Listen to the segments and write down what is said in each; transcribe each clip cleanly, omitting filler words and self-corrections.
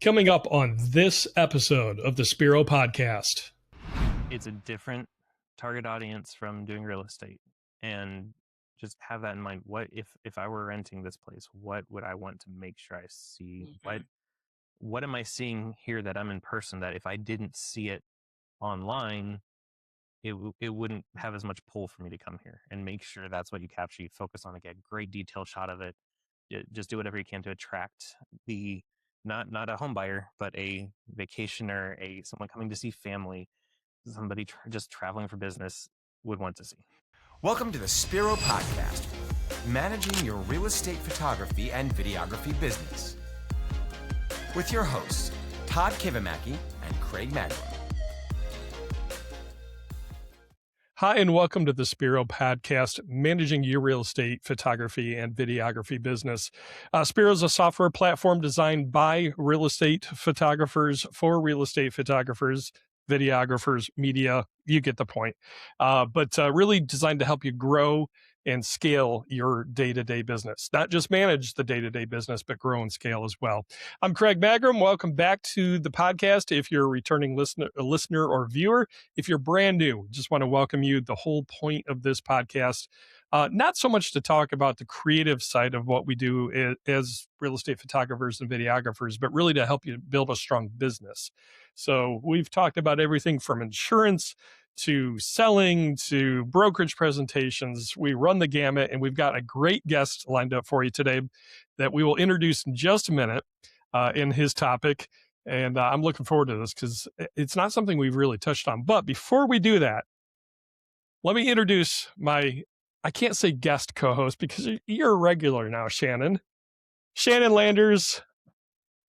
Coming up on this episode of the Spiro Podcast. It's a different target audience from doing real estate. And just have that in mind. What if I were renting this place, what would I want to make sure I see? What am I seeing here that I'm in person that if I didn't see it online, it wouldn't have as much pull for me to come here? And make sure that's what you capture. You focus on, a great detailed shot of it. Just do whatever you can to attract the not a home buyer, but a vacationer, someone coming to see family, somebody just traveling for business would want to see. Welcome to the Spiro Podcast, managing your real estate photography and videography business. With your hosts, Todd Kivimaki and Craig Magrum. Hi, and welcome to the Spiro Podcast, managing your real estate photography and videography business. Spiro is a software platform designed by real estate photographers for real estate photographers, videographers, media. You get the point. But really designed to help you grow and scale your day-to-day business. Not just manage the day-to-day business, but grow and scale as well. I'm Craig Magrum. Welcome back to the podcast. If you're a returning listener or viewer, if you're brand new, just want to welcome you. The whole point of this podcast, not so much to talk about the creative side of what we do as real estate photographers and videographers, but really to help you build a strong business. So we've talked about everything from insurance to selling, to brokerage presentations. We run the gamut, and we've got a great guest lined up for you today that we will introduce in just a minute in his topic. And I'm looking forward to this because it's not something we've really touched on. But before we do that, let me introduce I can't say guest co-host because you're a regular now, Shannon. Shannon Landers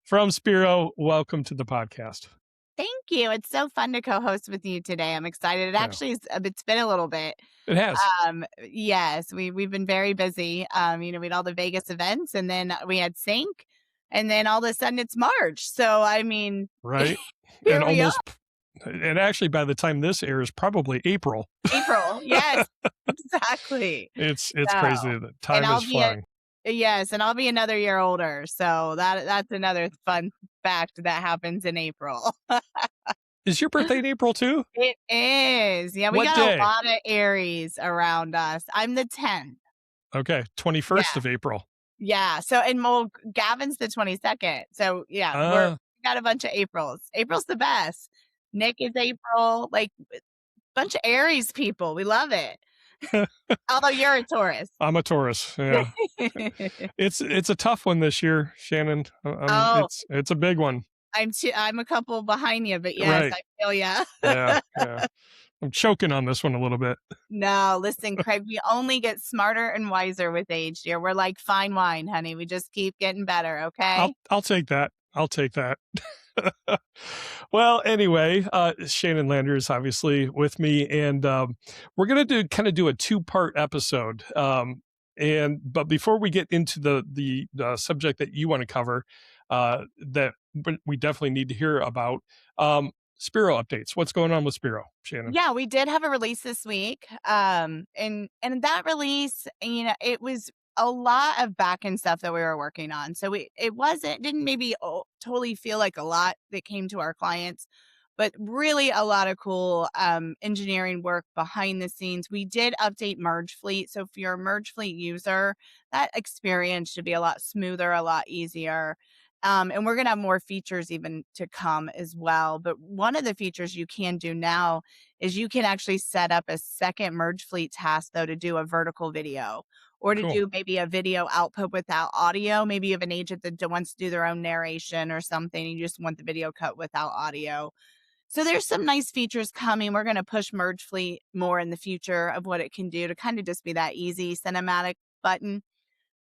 from Spiro. Welcome to the podcast. Thank you. It's so fun to co-host with you today. I'm excited. It's been a little bit. It has. Yes, we've been very busy. We had all the Vegas events, and then we had Sync, and then all of a sudden it's March. So right. And actually, by the time this airs, probably April. Yes, exactly. It's crazy. The time is flying. Yes, and I'll be another year older. So that's another fun fact that happens in April. Is your birthday in April too? It is. Yeah, we got a lot of Aries around us. I'm the 10th. Okay, 21st of April. Yeah. So, Gavin's the 22nd. So, yeah, we got a bunch of Aprils. April's the best. Nick is April. Bunch of Aries people. We love it. Although you're a Taurus. I'm a Taurus. Yeah. It's a tough one this year, Shannon. It's a big one. I'm a couple behind you, but yes, right. I feel ya. Yeah. I'm choking on this one a little bit. No, listen, Craig, we only get smarter and wiser with age, dear. We're like fine wine, honey. We just keep getting better, okay? I'll take that. Well, anyway, Shannon Landers obviously with me, and we're going to do a two-part episode. But before we get into the subject that you want to cover, that we definitely need to hear about, Spiro Updates. What's going on with Spiro, Shannon? Yeah, we did have a release this week, and that release, it was a lot of back-end stuff that we were working on. So it didn't maybe totally feel like a lot that came to our clients, but really a lot of cool engineering work behind the scenes. We did update Merge Fleet. So if you're a Merge Fleet user, that experience should be a lot smoother, a lot easier. And we're going to have more features even to come as well. But one of the features you can do now is you can actually set up a second Merge Fleet task, though, to do a vertical video. Or to do maybe a video output without audio. Maybe you have an agent that wants to do their own narration or something. You just want the video cut without audio. So there's some nice features coming. We're going to push Merge Fleet more in the future of what it can do to kind of just be that easy cinematic button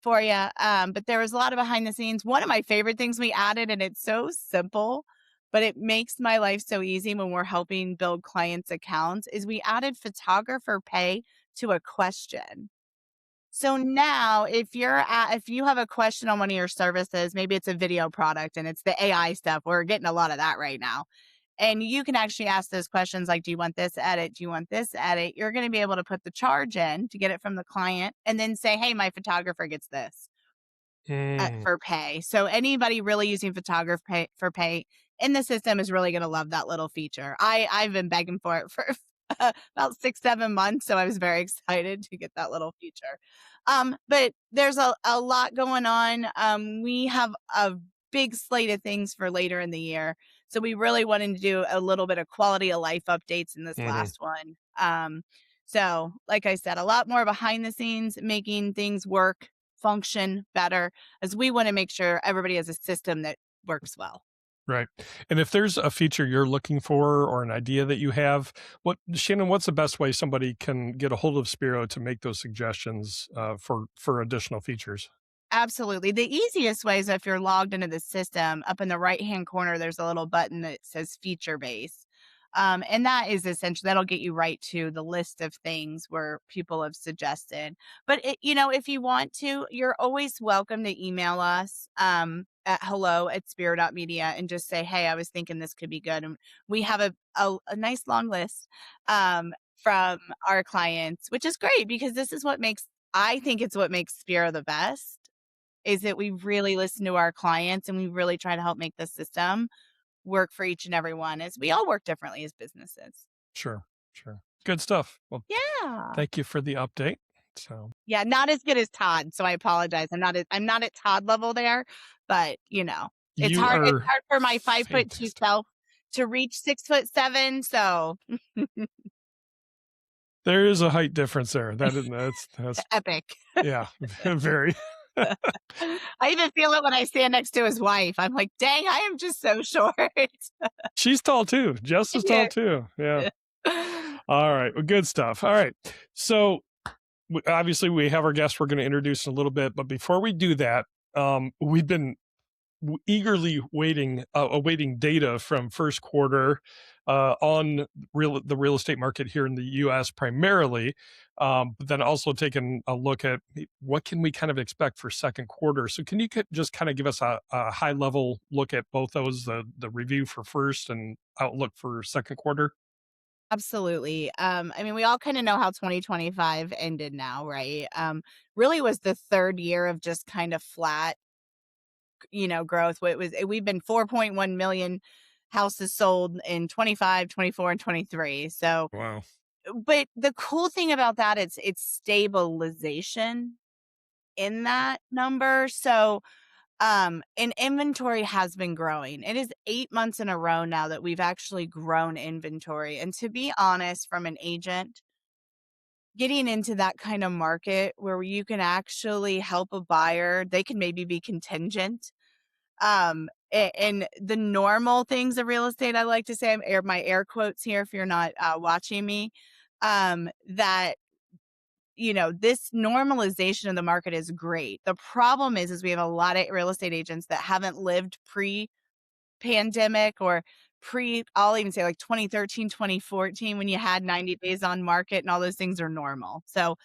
for you. But there was a lot of behind the scenes. One of my favorite things we added, and it's so simple, but it makes my life so easy when we're helping build clients' accounts, is we added photographer pay to a question. So now if you have a question on one of your services, maybe it's a video product and it's the AI stuff. We're getting a lot of that right now. And you can actually ask those questions like, do you want this edit? Do you want this edit? You're going to be able to put the charge in to get it from the client and then say, hey, my photographer gets this. for pay. So anybody really using photography for pay in the system is really going to love that little feature. I've been begging for it for about 6-7 months, so I was very excited to get that little feature. But there's a lot going on. We have a big slate of things for later in the year, so we really wanted to do a little bit of quality of life updates in this last one. So like I said, a lot more behind the scenes, making things work, function better, as we want to make sure everybody has a system that works well. Right. And if there's a feature you're looking for or an idea that you have, Shannon, what's the best way somebody can get a hold of Spiro to make those suggestions for additional features? Absolutely. The easiest way is if you're logged into the system, up in the right-hand corner, there's a little button that says feature base. And that is essentially, that'll get you right to the list of things where people have suggested. But, if you want to, you're always welcome to email us at hello@spiro.media and just say, hey, I was thinking this could be good. And we have a nice long list from our clients, which is great because this is I think it's what makes Spiro the best, is that we really listen to our clients and we really try to help make the system work for each and every one, as we all work differently as businesses. Sure. Good stuff. Well, yeah. Thank you for the update. So yeah, not as good as Todd, so I apologize. I'm not at Todd level there, but it's hard. It's hard for my 5'2" self to reach 6'7". So there is a height difference there. That's epic. Yeah, very. I even feel it when I stand next to his wife. I'm like, dang, I am just so short. She's tall too, just as tall too. Yeah. All right. Well, good stuff. All right. So obviously we have our guests we're going to introduce in a little bit, but before we do that, we've been eagerly awaiting data from first quarter on the real estate market here in the U.S. primarily, but then also taking a look at what can we kind of expect for second quarter. So can you just kind of give us a high level look at both those, the review for first and outlook for second quarter? Absolutely. We all kind of know how 2025 ended now, right? Really was the third year of just kind of flat, growth. We've been 4.1 million houses sold in 25, 24, and 23. So, wow. But the cool thing about that is it's stabilization in that number. So, and inventory has been growing. It is 8 months in a row now that we've actually grown inventory. And to be honest, from an agent, getting into that kind of market where you can actually help a buyer, they can maybe be contingent. And the normal things of real estate, I like to say, my air quotes here if you're not watching me, that this normalization of the market is great. The problem is we have a lot of real estate agents that haven't lived pre-pandemic or I'll even say like 2013, 2014, when you had 90 days on market and all those things are normal. So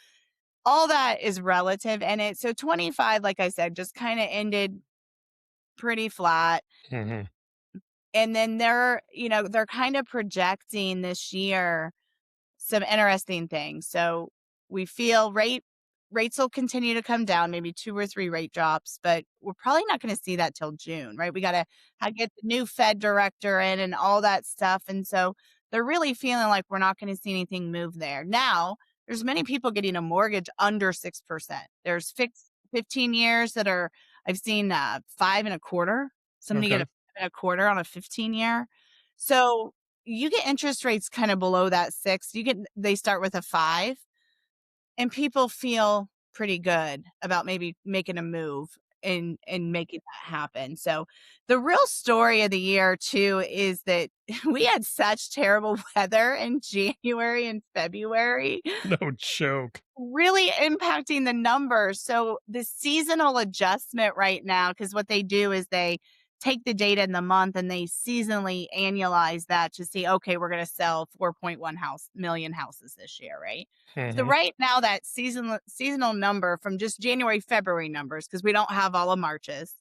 all that is relative. And so 25, like I said, just kind of ended pretty flat. Mm-hmm. And then they're kind of projecting this year some interesting things. So we feel rates will continue to come down, maybe 2 or 3 rate drops, but we're probably not going to see that till June, right? We got to get the new Fed director in and all that stuff. And so they're really feeling like we're not going to see anything move there. Now, there's many people getting a mortgage under 6%. There's fixed 15 years that are, I've seen 5.25. Somebody get a 5.25 on a 15-year. So you get interest rates kind of below that 6. They start with a 5. And people feel pretty good about maybe making a move and making that happen. So the real story of the year too is that we had such terrible weather in January and February. No joke. Really impacting the numbers. So the seasonal adjustment right now, because what they do is they take the data in the month and they seasonally annualize that to see, okay, we're going to sell 4.1 million houses this year, right? Mm-hmm. So right now that seasonal number from just January, February numbers, because we don't have all of March's,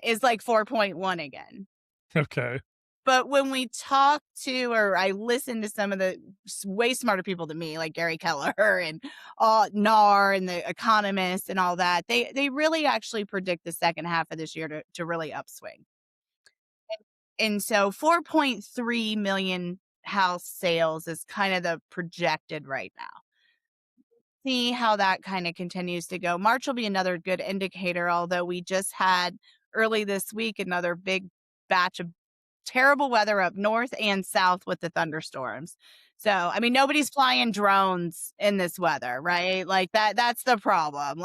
is like 4.1 again. Okay. But when we talk to, or I listen to some of the way smarter people than me, like Gary Keller and NAR and the economists and all that, they really actually predict the second half of this year to really upswing. And so 4.3 million house sales is kind of the projected right now. See how that kind of continues to go. March will be another good indicator, although we just had early this week another big batch of terrible weather up north and south with the thunderstorms. So, I mean, nobody's flying drones in this weather, right? Like that's the problem.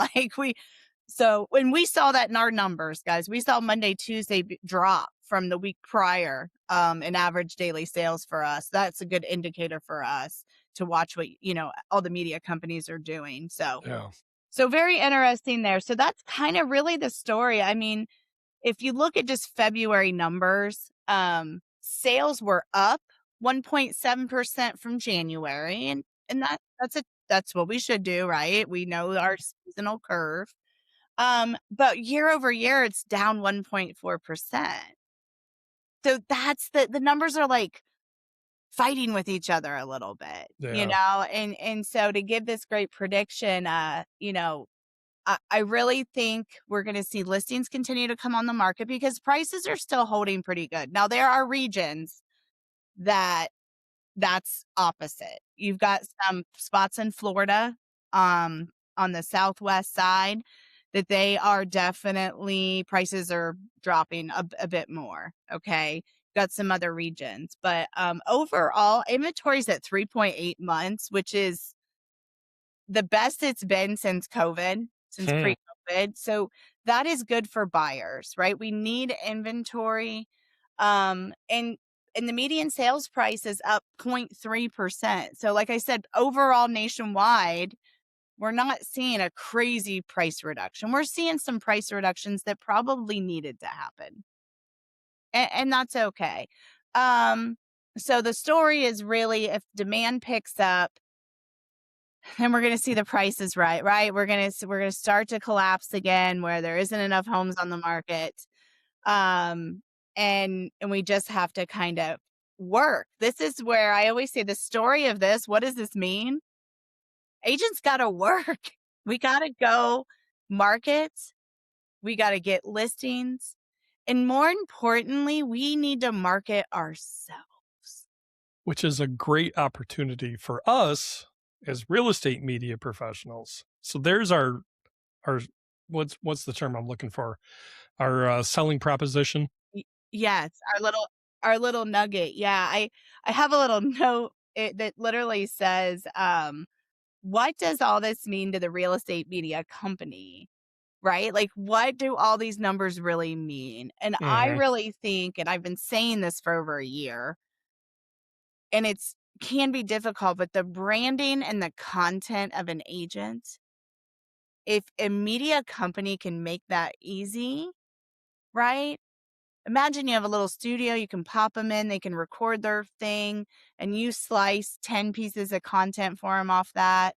So when we saw that in our numbers, guys, we saw Monday, Tuesday drop from the week prior in average daily sales for us. That's a good indicator for us to watch what, all the media companies are doing. So, Yeah. So very interesting there. So that's kind of really the story. I mean, if you look at just February numbers, sales were up 1.7% from January. And that's what we should do, right? We know our seasonal curve. But year over year, it's down 1.4%. So that's the numbers are like fighting with each other a little bit, and so to give this great prediction, I really think we're going to see listings continue to come on the market because prices are still holding pretty good. Now, there are regions that's opposite. You've got some spots in Florida, on the southwest side that they are definitely, prices are dropping a bit more. Okay. Got some other regions, but overall inventory's at 3.8 months, which is the best it's been since pre-COVID. So that is good for buyers, right? We need inventory. And the median sales price is up 0.3%. So like I said, overall nationwide, we're not seeing a crazy price reduction. We're seeing some price reductions that probably needed to happen. And that's okay. So the story is really, if demand picks up, then we're going to see the prices right? We're going to start to collapse again where there isn't enough homes on the market. And we just have to kind of work. This is where I always say the story of this. What does this mean? Agents got to work. We got to go market. We got to get listings. And more importantly, we need to market ourselves. Which is a great opportunity for us as real estate media professionals. So there's our what's the term I'm looking for? Our selling proposition. Yes, our little nugget. Yeah, I have a little note that literally says, what does all this mean to the real estate media company? Right? Like, what do all these numbers really mean? And I really think, and I've been saying this for over a year, and can be difficult, but the branding and the content of an agent, if a media company can make that easy, right? Imagine you have a little studio, you can pop them in, they can record their thing, and you slice 10 pieces of content for them off that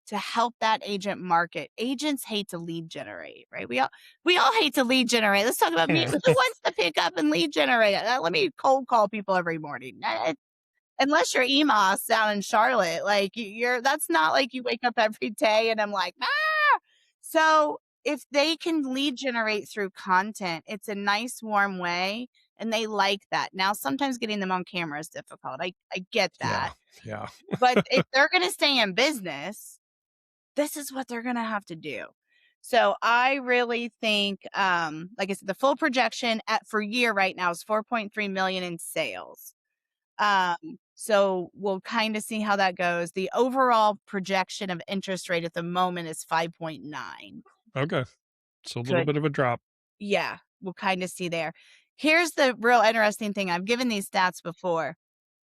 to help that agent market. Agents hate to lead generate, right? We all hate to lead generate. Let's talk about me. Who wants to pick up and lead generate? Let me cold call people every morning. Unless you're Emos down in Charlotte, like that's not like you wake up every day and I'm like, ah. So if they can lead generate through content, it's a nice warm way, and they like that. Now, sometimes getting them on camera is difficult. I get that. Yeah. But if they're going to stay in business, this is what they're going to have to do. So I really think, like I said, the full projection for year right now is 4.3 million in sales. So we'll kind of see how that goes. The overall projection of interest rate at the moment is 5.9. Okay. So a little bit of a drop. Yeah, we'll kind of see there. Here's the real interesting thing. I've given these stats before.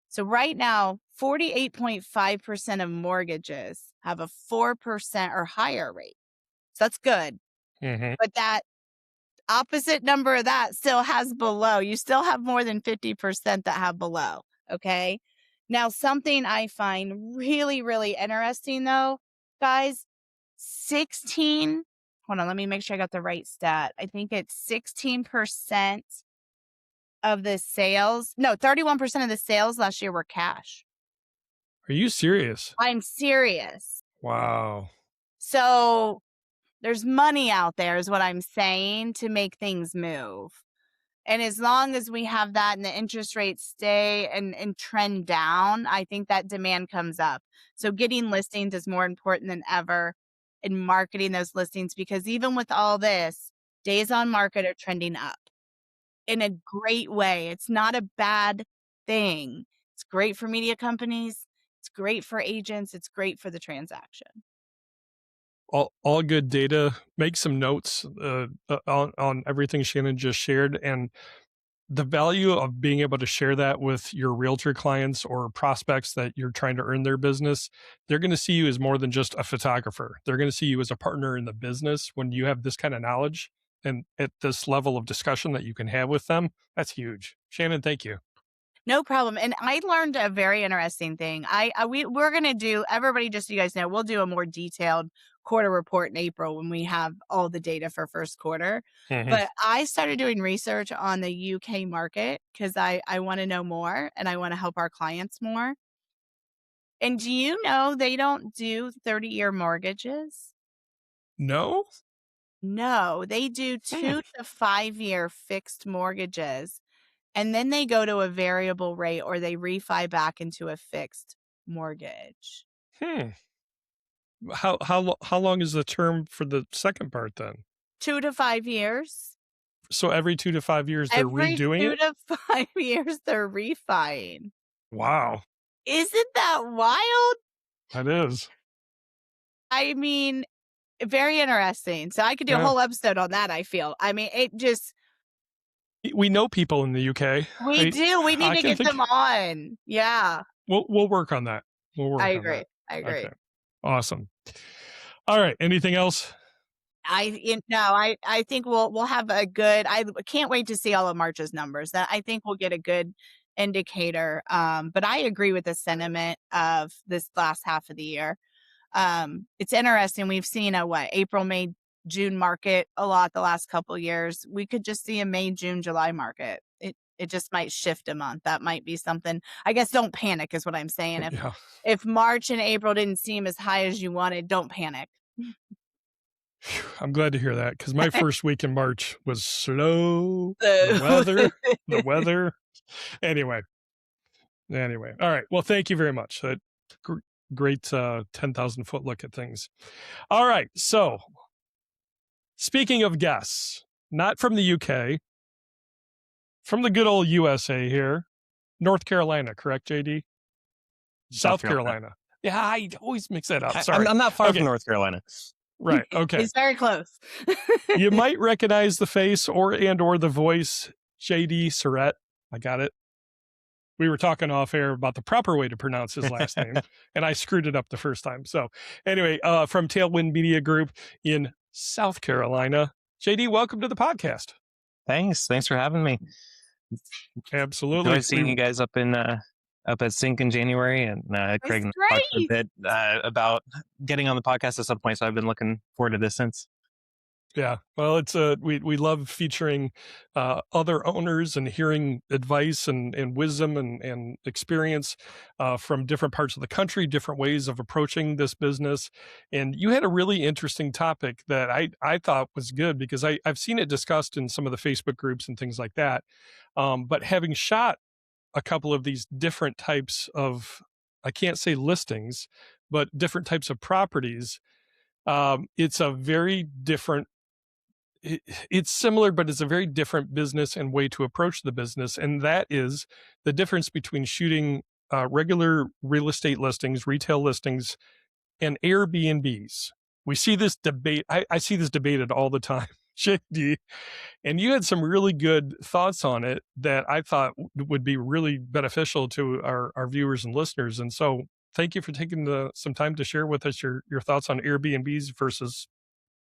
So right now, 48.5% of mortgages have a 4% or higher rate. So that's good. But that opposite number of that still has below. You still have more than 50% that have below. Okay. Now, something I find really, really interesting though, guys, hold on, let me make sure I got the right stat. I think it's 16% of the sales, no, 31% of the sales last year were cash. Are you serious? I'm serious. Wow. So there's money out there is what I'm saying to make things move. And as long as we have that and the interest rates stay and trend down, I think that demand comes up. So getting listings is more important than ever in marketing those listings, because even with all this, days on market are trending up in a great way. It's not a bad thing. It's great for media companies. It's great for agents. It's great for the transaction. All good data. Make some notes on everything Shannon just shared, and the value of being able to share that with your realtor clients or prospects that you're trying to earn their business. They're going to see you as more than just a photographer. They're going to see you as a partner in the business when you have this kind of knowledge and at this level of discussion that you can have with them. That's huge. Shannon, thank you. No problem. And I learned a very interesting thing. We're going to do, everybody, just so you guys know, we'll do a more detailed quarter report in April when we have all the data for first quarter. Mhm. But I started doing research on the UK market because I want to know more and I want to help our clients more. And do you know they don't do 30-year mortgages? No? No, they do 2 to 5-year fixed mortgages. And then they go to a variable rate or they refi back into a fixed mortgage. How long is the term for the second part then? 2 to 5 years. So every 2 to 5 years they're redoing Every 2 it? to 5 years they're refiing. Wow, Isn't that wild? that is. I mean, very interesting. So I could do a Yeah. whole episode on that, I feel. I mean, it just, We know people in the UK. we do. We need I to can get think- them on. Yeah, We'll work on that. We'll work I on agree. that. I agree. Okay. Awesome. All right. Anything else? I think we'll have a good, I can't wait to see all of March's numbers. That I think we'll get a good indicator. But I agree with the sentiment of this last half of the year. It's interesting. We've seen April, May, June market a lot the last couple of years. We could just see a May, June, July market. It just might shift a month. That might be something. I guess don't panic is what I'm saying. If March and April didn't seem as high as you wanted, don't panic. I'm glad to hear that because my first week in March was slow. The weather. Anyway. All right. Well, thank you very much. Great 10,000 foot look at things. All right. So speaking of guests, not from the UK, from the good old USA here, North Carolina, correct, JD? South Carolina. Yeah, I always mix that up. Sorry. I'm not far from North Carolina. Right. Okay. It's very close. You might recognize the face or the voice, JD Surrett. I got it. We were talking off air about the proper way to pronounce his last name, and I screwed it up the first time. So anyway, from Tailwind Media Group in South Carolina. JD, welcome to the podcast. Thanks for having me. Absolutely. Enjoyed seeing you guys up at Sync in January, and Craig talked a bit about getting on the podcast at some point. So I've been looking forward to this since. Yeah, well, it's we love featuring other owners and hearing advice and wisdom and experience from different parts of the country, different ways of approaching this business. And you had a really interesting topic that I thought was good because I've seen it discussed in some of the Facebook groups and things like that. But having shot a couple of these different types of, I can't say listings, but different types of properties, it's a very different. It's similar, but it's a very different business and way to approach the business. And that is the difference between shooting regular real estate listings, retail listings, and Airbnbs. We see this debate. I see this debated all the time, JD. And you had some really good thoughts on it that I thought would be really beneficial to our viewers and listeners. And so thank you for taking some time to share with us your thoughts on Airbnbs versus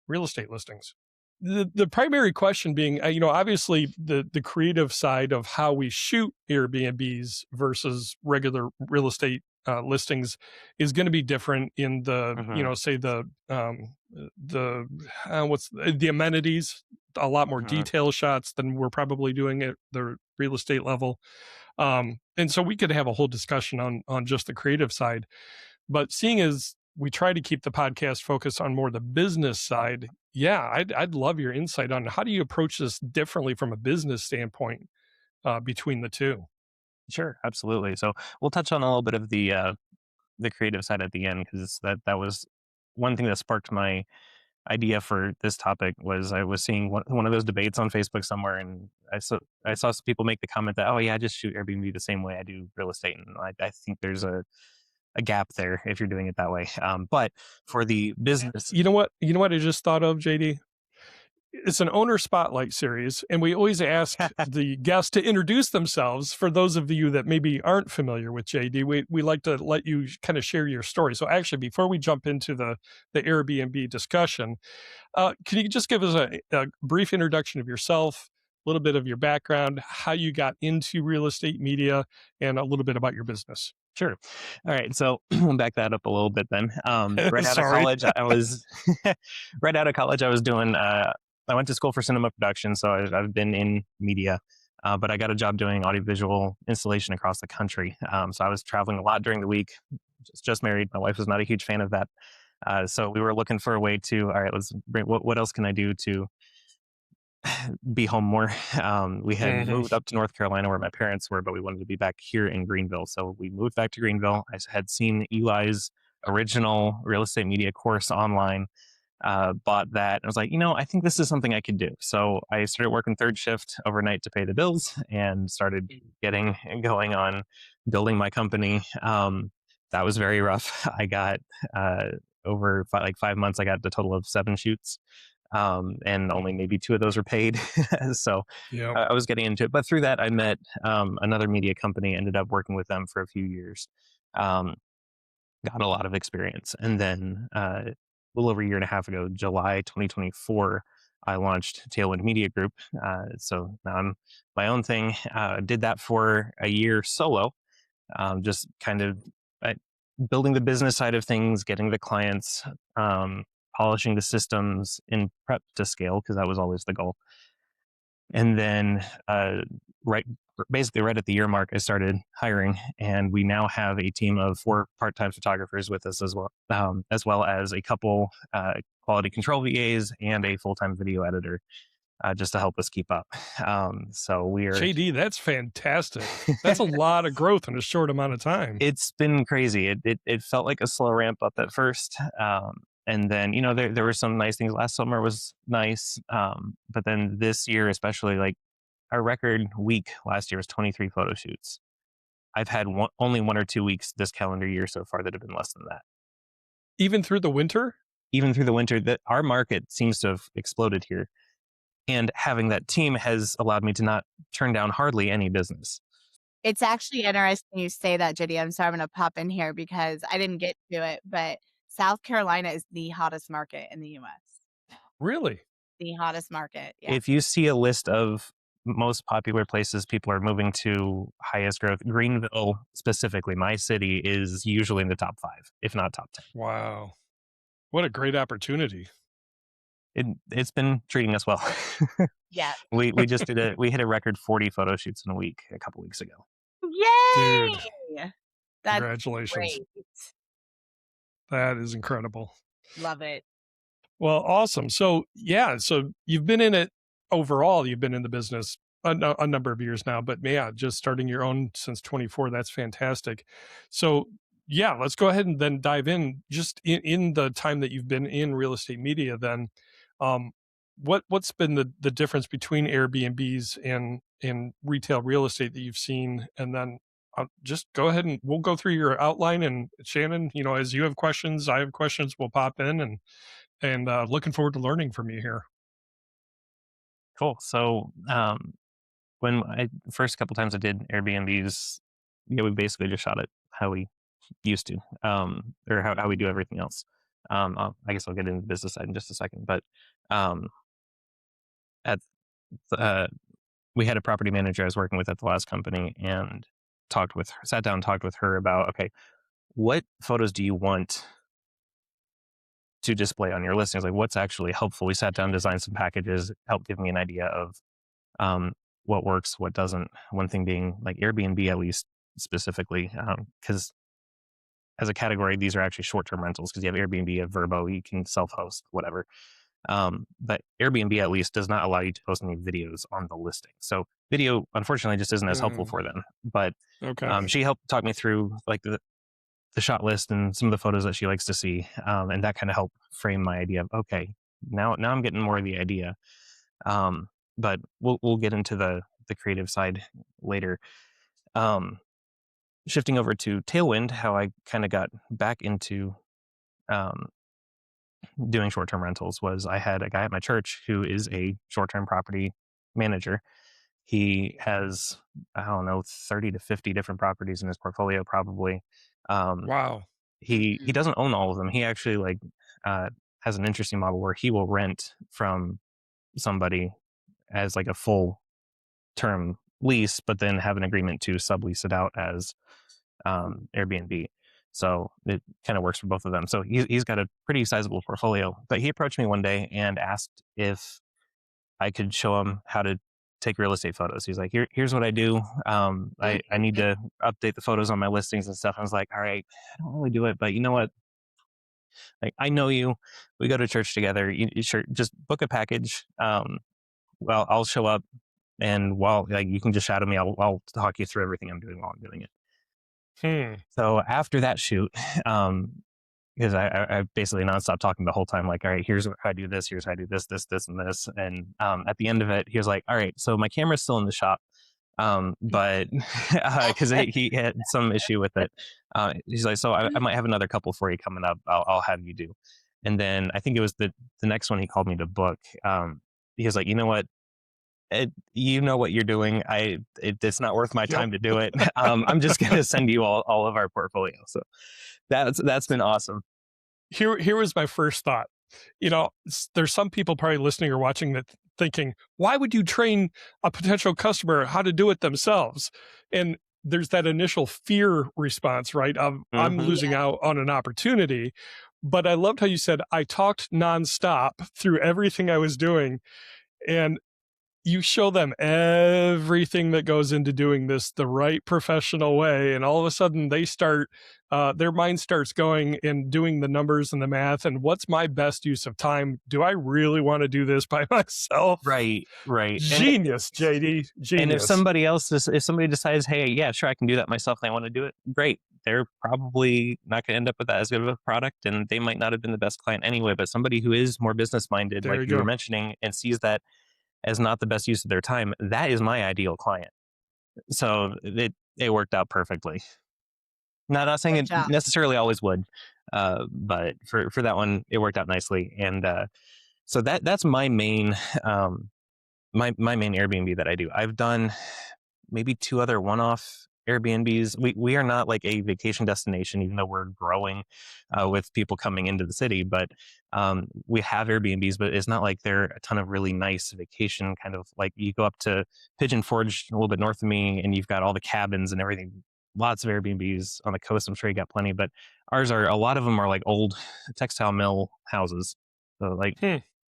real estate listings. The primary question being, obviously the creative side of how we shoot Airbnbs versus regular real estate listings is going to be different in the, say the amenities, a lot more detail shots than we're probably doing at the real estate level. And so we could have a whole discussion on just the creative side. But seeing as we try to keep the podcast focused on more the business side, yeah, I'd love your insight on how do you approach this differently from a business standpoint between the two. Sure, absolutely. So we'll touch on a little bit of the creative side at the end, because that was one thing that sparked my idea for this topic. Was I was seeing one of those debates on Facebook somewhere, and I saw some people make the comment that, oh yeah, I just shoot Airbnb the same way I do real estate, and I think there's a gap there if you're doing it that way. But for the business, You know what I just thought of, JD? It's an owner spotlight series, and we always ask the guests to introduce themselves. For those of you that maybe aren't familiar with JD, we like to let you kind of share your story. So actually, before we jump into the Airbnb discussion, can you just give us a brief introduction of yourself, a little bit of your background, how you got into real estate media, and a little bit about your business? Sure. All right. So we'll back that up a little bit then. Right out of Sorry. college, I was right out of college. I was doing. I went to school for cinema production, so I've been in media, but I got a job doing audiovisual installation across the country. So I was traveling a lot during the week. Just married. My wife was not a huge fan of that, so we were looking for a way to. All right, let's bring. What else can I do to be home more? We had moved up to North Carolina where my parents were, but we wanted to be back here in Greenville. So we moved back to Greenville. I had seen Eli's original real estate media course online, bought that. I was like, I think this is something I could do. So I started working third shift overnight to pay the bills and started going on building my company. That was very rough. I got over 5 months, I got the total of 7 shoots. And only maybe 2 of those were paid. So Yeah. I was getting into it. But through that, I met another media company, ended up working with them for a few years, got a lot of experience. And then a little over a year and a half ago, July 2024, I launched Tailwind Media Group. So now I'm my own thing. Did that for a year solo, just kind of building the business side of things, getting the clients, polishing the systems in prep to scale, because that was always the goal. And then basically right at the year mark, I started hiring, and we now have a team of 4 part-time photographers with us as well as a couple quality control VAs and a full-time video editor, just to help us keep up. So we are... JD, that's fantastic. That's a lot of growth in a short amount of time. It's been crazy. It felt like a slow ramp up at first. And then, there were some nice things. Last summer was nice. But then this year, especially, like our record week last year was 23 photo shoots. I've had only 1 or 2 weeks this calendar year so far that have been less than that. Even through the winter? Even through the winter, that our market seems to have exploded here. And having that team has allowed me to not turn down hardly any business. It's actually interesting you say that, JD. I'm sorry, I'm going to pop in here because I didn't get to it, but South Carolina is the hottest market in the U.S. Really? The hottest market. Yeah. If you see a list of most popular places people are moving to, highest growth, Greenville specifically, my city, is usually in the top 5, if not top 10. Wow. What a great opportunity. It's been treating us well. Yeah. We just we hit a record 40 photo shoots in a week a couple weeks ago. Yay! Dude, That's congratulations. great. That is incredible. Love it. Well, awesome. So you've been in it overall. You've been in the business a number of years now, but yeah, just starting your own since 24. That's fantastic. So yeah, let's go ahead and then dive in just in the time that you've been in real estate media. Then, what's been the difference between Airbnbs and retail real estate that you've seen? And then just go ahead and we'll go through your outline. And Shannon, as you have questions, I have questions. We'll pop in and looking forward to learning from you here. Cool. So when first couple times I did Airbnbs, we basically just shot it how we used to, or how we do everything else. I guess I'll get into the business side in just a second, but we had a property manager I was working with at the last company, and sat down and talked with her about, okay, what photos do you want to display on your listings? Like, what's actually helpful? We sat down, designed some packages, helped give me an idea of what works, what doesn't. One thing being like Airbnb, at least specifically, because as a category, these are actually short-term rentals because you have Airbnb, you have Vrbo, you can self-host, whatever. But Airbnb at least does not allow you to post any videos on the listing. So video, unfortunately, just isn't as helpful for them. But Okay. she helped talk me through like the shot list and some of the photos that she likes to see. And that kind of helped frame my idea of, okay, now I'm getting more of the idea. But we'll get into the creative side later. Shifting over to Tailwind, how I kind of got back into doing short-term rentals was I had a guy at my church who is a short-term property manager. He has, I don't know, 30 to 50 different properties in his portfolio, probably. Wow. He doesn't own all of them. He actually has an interesting model where he will rent from somebody as like a full term lease, but then have an agreement to sublease it out as Airbnb. So it kind of works for both of them. So he's got a pretty sizable portfolio. But he approached me one day and asked if I could show him how to take real estate photos. He's like, here's what I do. I need to update the photos on my listings and stuff. I was like, all right, I don't really do it, but you know what? Like, I know you. We go to church together. You sure, just book a package. Well, I'll show up, and while you can just shadow me, I'll talk you through everything I'm doing while I'm doing it. So after that shoot, because I basically nonstop talking the whole time, like, all right, here's how I do this, here's how I do this, and this. And at the end of it, he was like, all right, so my camera's still in the shop. But because he had some issue with it. He's like, so I might have another couple for you coming up. I'll have you do. And then I think it was the next one he called me to book. He was like, you know what? You know what you're doing. It's not worth my time to do it. I'm just going to send you all of our portfolio. So that's been awesome. Here was my first thought. There's some people probably listening or watching that thinking, why would you train a potential customer how to do it themselves? And there's that initial fear response, right? Of I'm losing out on an opportunity. But I loved how you said, I talked nonstop through everything I was doing. And you show them everything that goes into doing this the right professional way. And all of a sudden they start, their mind starts going and doing the numbers and the math. And what's my best use of time? Do I really want to do this by myself? Right. Genius, JD. Genius. And if somebody decides, hey, yeah, sure, I can do that myself and I want to do it, great. They're probably not going to end up with that as good of a product. And they might not have been the best client anyway, but somebody who is more business minded, like you were mentioning, and sees that as not the best use of their time, that is my ideal client. So it worked out perfectly. Not saying it necessarily always would, but for that one, it worked out nicely. And so that's my main my main Airbnb that I do. I've done maybe 2 other one-off Airbnbs. We are not like a vacation destination, even though we're growing with people coming into the city. But we have Airbnbs, but it's not like they're a ton of really nice vacation kind of like you go up to Pigeon Forge a little bit north of me and you've got all the cabins and everything. Lots of Airbnbs on the coast. I'm sure you got plenty, but ours are, a lot of them are like old textile mill houses. So like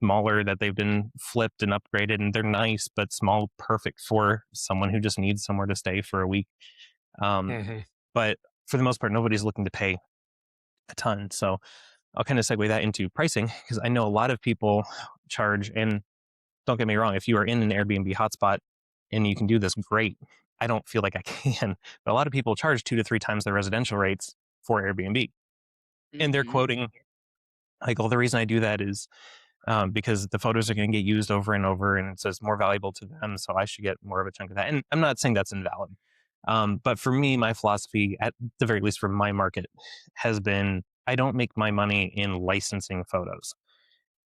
smaller, that they've been flipped and upgraded, and they're nice, but small, perfect for someone who just needs somewhere to stay for a week. But for the most part, nobody's looking to pay a ton. So I'll kind of segue that into pricing, because I know a lot of people charge, and don't get me wrong, if you are in an Airbnb hotspot and you can do this, great. I don't feel like I can, but a lot of people charge 2 to 3 times their residential rates for Airbnb. And they're quoting, like, well, the reason I do that is because the photos are going to get used over and over, and it's more valuable to them, so I should get more of a chunk of that. And I'm not saying that's invalid. But for me, my philosophy, at the very least for my market, has been, I don't make my money in licensing photos.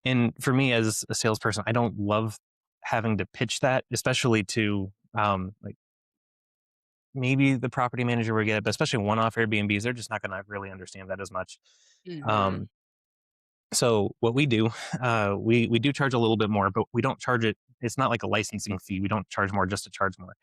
And for me as a salesperson, I don't love having to pitch that, especially to like maybe the property manager will get it, but especially one-off Airbnbs, they're just not going to really understand that as much. So what we do, we do charge a little bit more, but we don't charge it. It's not like a licensing fee. We don't charge more just to charge more.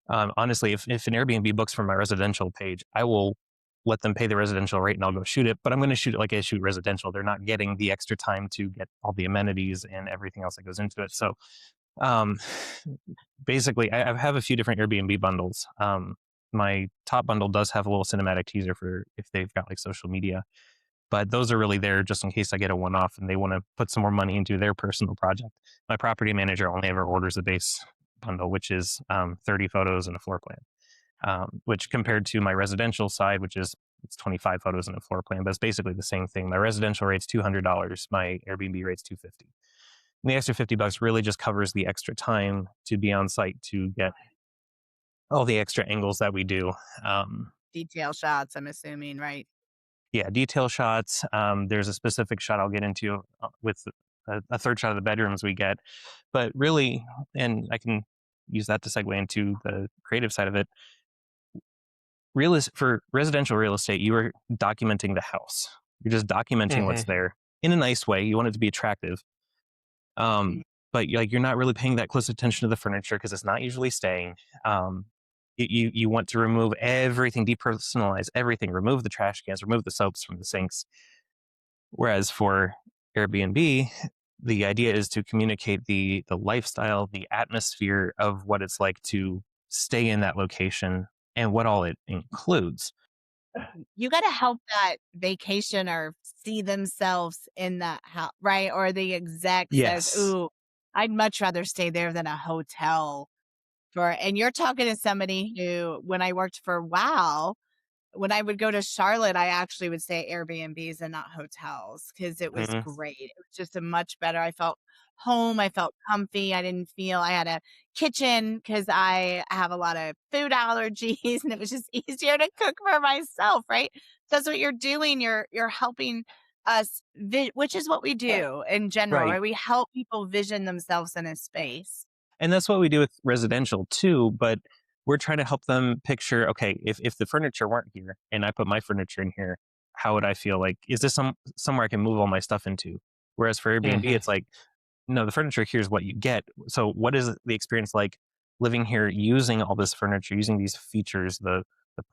Honestly, if an Airbnb books from my residential page, I will let them pay the residential rate and I'll go shoot it, but I'm going to shoot it like I shoot residential. They're not getting the extra time to get all the amenities and everything else that goes into it. So Basically, I have a few different Airbnb bundles. My top bundle does have a little cinematic teaser for if they've got like social media, but those are really there just in case I get a one-off and they want to put some more money into their personal project. My property manager only ever orders the base bundle, which is 30 photos and a floor plan, which compared to my residential side, which is it's 25 photos and a floor plan, but it's basically the same thing. My residential rate's $200. My Airbnb rate's $250. And the extra $50 really just covers the extra time to be on site to get all the extra angles that we do. Detail shots, I'm assuming, right? Yeah, detail shots. There's a specific shot I'll get into with a third shot of the bedrooms we get. But really, and I can use that to segue into the creative side of it. For residential real estate, you are documenting the house. You're just documenting what's there in a nice way. You want it to be attractive. But you're not really paying that close attention to the furniture because it's not usually staying. You want to remove everything, depersonalize everything, remove the trash cans, remove the soaps from the sinks. Whereas for Airbnb, the idea is to communicate the lifestyle, the atmosphere of what it's like to stay in that location and what all it includes. You got to help that vacationer see themselves in that house, right? Or the exec says, ooh, I'd much rather stay there than a hotel. And you're talking to somebody who, when I worked for WOW, when I would go to Charlotte, I actually would stay at Airbnbs and not hotels because it was great. It was just a much better. I felt home. I felt comfy. I didn't feel I had a kitchen because I have a lot of food allergies and it was just easier to cook for myself, right? So that's what you're doing. You're helping us, which is what we do in general, right? We help people vision themselves in a space. And that's what we do with residential too, but we're trying to help them picture, okay, if the furniture weren't here and I put my furniture in here, how would I feel? Like, is this somewhere I can move all my stuff into? Whereas for Airbnb, it's like, no, the furniture here is what you get. So what is the experience like living here, using all this furniture, using these features, the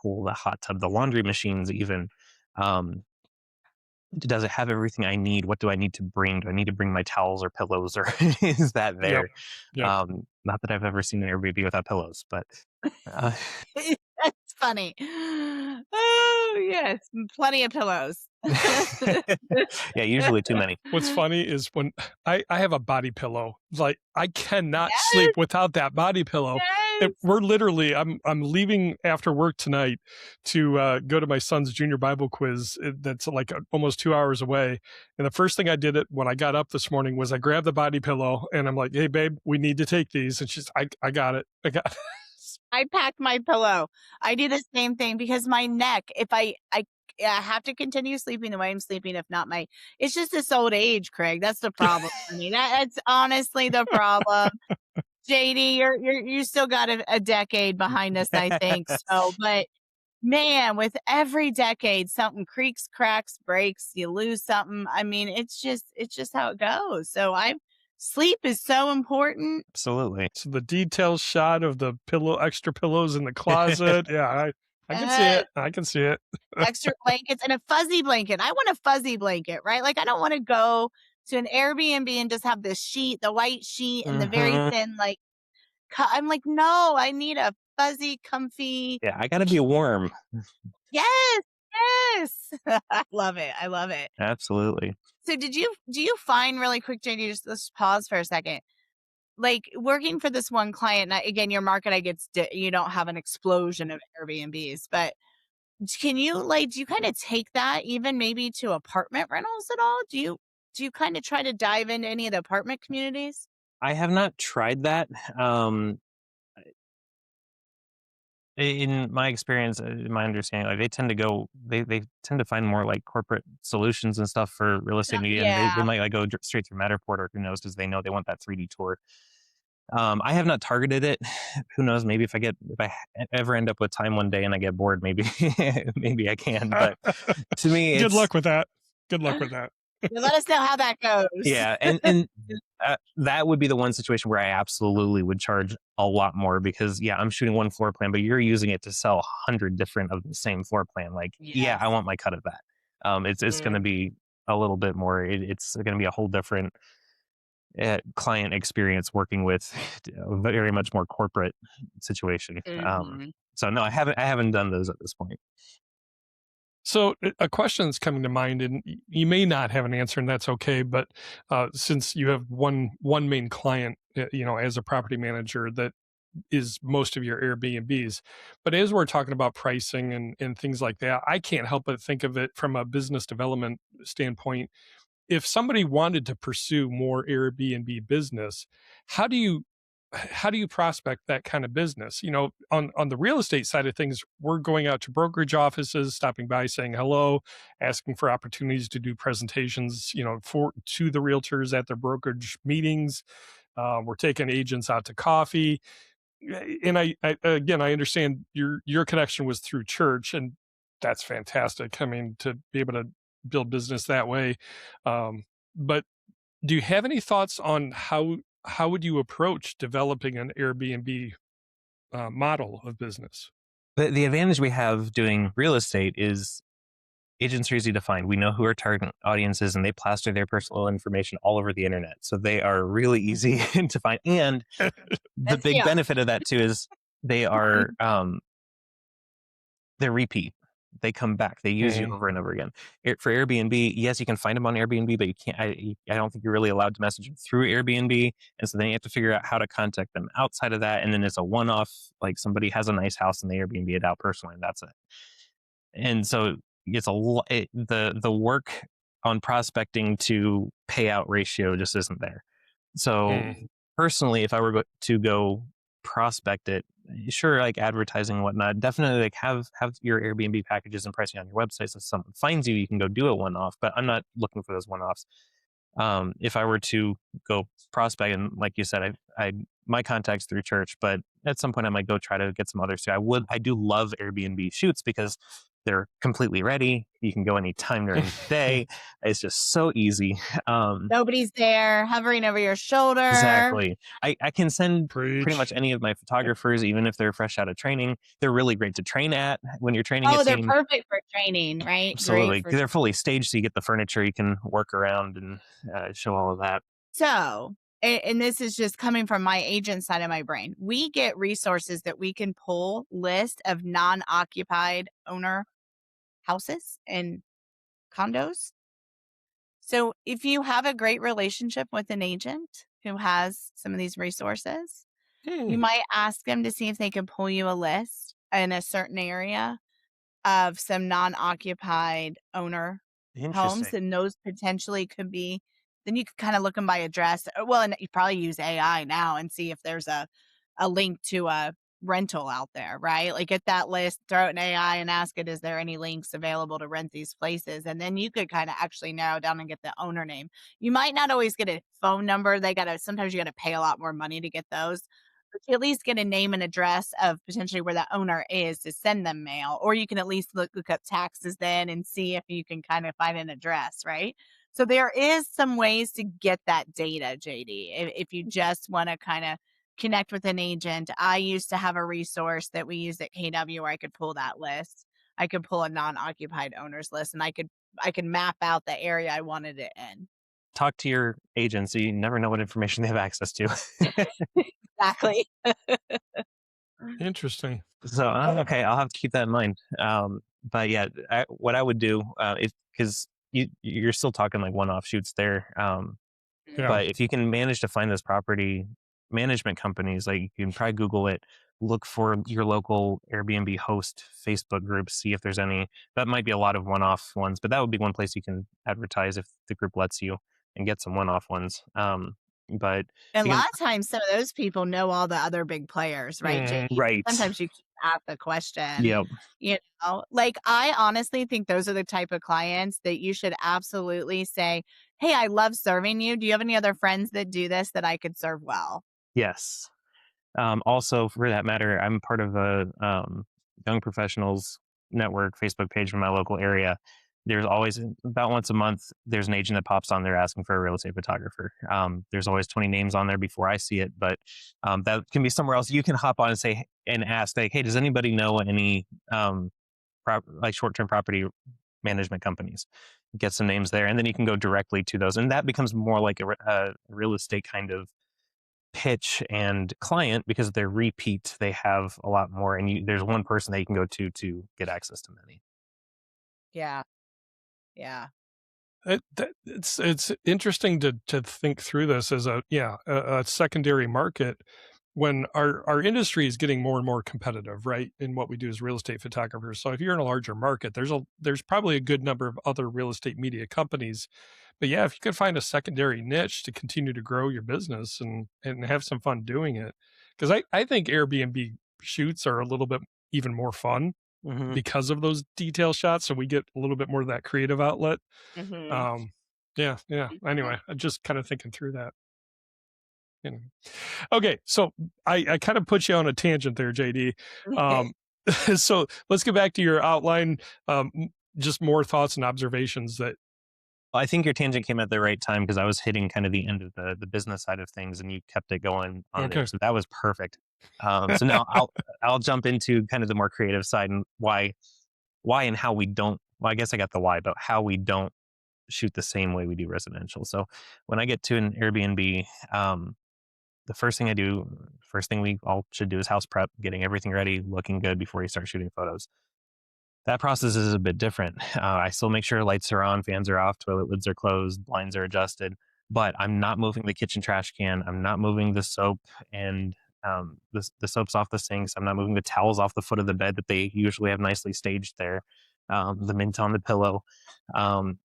pool, the hot tub, the laundry machines even? Does it have everything I need? What do I need to bring? Do I need to bring my towels or pillows, or is that there? Yep. Not that I've ever seen an Airbnb without pillows, but that's funny. Oh yes, plenty of pillows. Yeah, usually too many. What's funny is when I have a body pillow. Like I cannot sleep without that body pillow. We're literally, I'm leaving after work tonight to go to my son's junior Bible quiz. That's like almost 2 hours away. And the first thing I did when I got up this morning was I grabbed the body pillow and I'm like, hey babe, we need to take these. And she's, I got it. I packed my pillow. I do the same thing because my neck, if I have to continue sleeping the way I'm sleeping. If not, it's just this old age, Craig. That's the problem for me. That's honestly the problem. JD, you still got a decade behind us, I think. So, but man, with every decade, something creaks, cracks, breaks, you lose something. I mean, it's just how it goes. So sleep is so important. Absolutely. So the detailed shot of the extra pillows in the closet. Yeah, I can see it. I can see it. Extra blankets and a fuzzy blanket. I want a fuzzy blanket, right? Like I don't want to go to an Airbnb and just have this sheet, the white sheet and the very thin, like, I'm like, no, I need a fuzzy, comfy. Yeah, I got to be warm. Yes. I love it. Absolutely. So do you find really quick, JD, just let's pause for a second. Like working for this one client, again, your market, you don't have an explosion of Airbnbs, but do you kind of take that even maybe to apartment rentals at all? Do you kind of try to dive into any of the apartment communities? I have not tried that. In my experience, in my understanding, like they tend to find more like corporate solutions and stuff for real estate media. And they might like go straight through Matterport or who knows, because they know they want that 3D tour. I have not targeted it. Who knows? Maybe if I ever end up with time one day and I get bored, maybe I can. But to me, good luck with that. Let us know how that goes. Yeah, and that would be the one situation where I absolutely would charge a lot more because, yeah, I'm shooting one floor plan, but you're using it to sell 100 different of the same floor plan. Like, yeah, I want my cut of that. It's going to be a little bit more. It's going to be a whole different client experience working with a very much more corporate situation. Mhm. So no, I haven't done those at this point. So a question that's coming to mind, and you may not have an answer, and that's okay. But since you have one main client, as a property manager, that is most of your Airbnbs. But as we're talking about pricing and things like that, I can't help but think of it from a business development standpoint. If somebody wanted to pursue more Airbnb business, how do you prospect that kind of business? On the real estate side of things, we're going out to brokerage offices, stopping by, saying hello, asking for opportunities to do presentations, to the realtors at their brokerage meetings. We're taking agents out to coffee. And I again, I understand your connection was through church, and that's fantastic. I mean, to be able to build business that way. But do you have any thoughts on how would you approach developing an Airbnb model of business? The advantage we have doing real estate is agents are easy to find. We know who our target audience is, and they plaster their personal information all over the internet. So they are really easy to find. And the big benefit of that too is they are they're repeat. They come back. They use you over and over again. For Airbnb, yes, you can find them on Airbnb, but you can't. I don't think you're really allowed to message them through Airbnb, and so then you have to figure out how to contact them outside of that. And then it's a one-off. Like somebody has a nice house and they Airbnb it out personally, and that's it. And so it's the work on prospecting to payout ratio just isn't there. So personally, if I were to go prospect it, sure, like advertising and whatnot, definitely like have your Airbnb packages and pricing on your website. So if someone finds you can go do a one-off, but I'm not looking for those one-offs. If I were to go prospect, and like you said, I my contacts through church, but at some point I might go try to get some others too. I do love Airbnb shoots because they're completely ready. You can go anytime during the day. It's just so easy. Nobody's there hovering over your shoulder. Exactly. I can send pretty much any of my photographers, even if they're fresh out of training. They're really great to train at when you're training. Oh, they're perfect for training, right? Absolutely. They're fully staged, so you get the furniture you can work around and show all of that. So, and this is just coming from my agent side of my brain. We get resources that we can pull list of non-occupied owner houses and condos. So if you have a great relationship with an agent who has some of these resources, you might ask them to see if they can pull you a list in a certain area of some non-occupied owner homes, and those potentially could be, then you could kind of look them by address. Well, and you probably use AI now and see if there's a link to a rental out there, right? Like get that list, throw it in AI and ask it, is there any links available to rent these places? And then you could kind of actually narrow down and get the owner name. You might not always get a phone number. Sometimes you got to pay a lot more money to get those, but you at least get a name and address of potentially where the owner is to send them mail, or you can at least look up taxes then and see if you can kind of find an address, right? So there is some ways to get that data, JD, if you just want to kind of connect with an agent. I used to have a resource that we used at KW where I could pull that list. I could pull a non-occupied owners list, and I could map out the area I wanted it in. Talk to your agent, so you never know what information they have access to. Exactly. Interesting. So okay, I'll have to keep that in mind. But yeah, what I would do, because you're still talking like one-off shoots there. But if you can manage to find those property management companies, like you can probably Google it, look for your local Airbnb host Facebook groups, see if there's any. That might be a lot of one-off ones, but that would be one place you can advertise if the group lets you and get some one-off ones. But a lot of times some of those people know all the other big players, right, Jake? Right. Sometimes you ask the question. Yep. Like I honestly think those are the type of clients that you should absolutely say, hey, I love serving you. Do you have any other friends that do this that I could serve well? Yes. Also, for that matter, I'm part of a young professionals network Facebook page in my local area. There's always, about once a month, there's an agent that pops on there asking for a real estate photographer. There's always 20 names on there before I see it, but that can be somewhere else. You can hop on and say and ask, like, hey, does anybody know any like short-term property management companies, get some names there, and then you can go directly to those. And that becomes more like a real estate kind of pitch and client, because they're repeat, they have a lot more, and there's one person that you can go to get access to many. Yeah. Yeah. It's interesting to think through this as a secondary market when our industry is getting more and more competitive, right? In what we do as real estate photographers. So if you're in a larger market, there's probably a good number of other real estate media companies. But yeah, if you could find a secondary niche to continue to grow your business and have some fun doing it. Because I think Airbnb shoots are a little bit even more fun because of those detail shots. So we get a little bit more of that creative outlet. Mm-hmm. Yeah. Anyway, I'm just kind of thinking through that. Okay, so I kind of put you on a tangent there, JD. So let's get back to your outline. Just more thoughts and observations that. I think your tangent came at the right time, because I was hitting kind of the end of the business side of things, and you kept it going on there. So that was perfect. So now I'll jump into kind of the more creative side and why and how we don't. Well, I guess I got the why, but how we don't shoot the same way we do residential. So when I get to an Airbnb, the first thing we all should do is house prep, getting everything ready, looking good before you start shooting photos. That process is a bit different. I still make sure lights are on, fans are off, toilet lids are closed, blinds are adjusted, but I'm not moving the kitchen trash can. I'm not moving the soap and the soap's off the sinks. I'm not moving the towels off the foot of the bed that they usually have nicely staged there. The mint on the pillow. I'm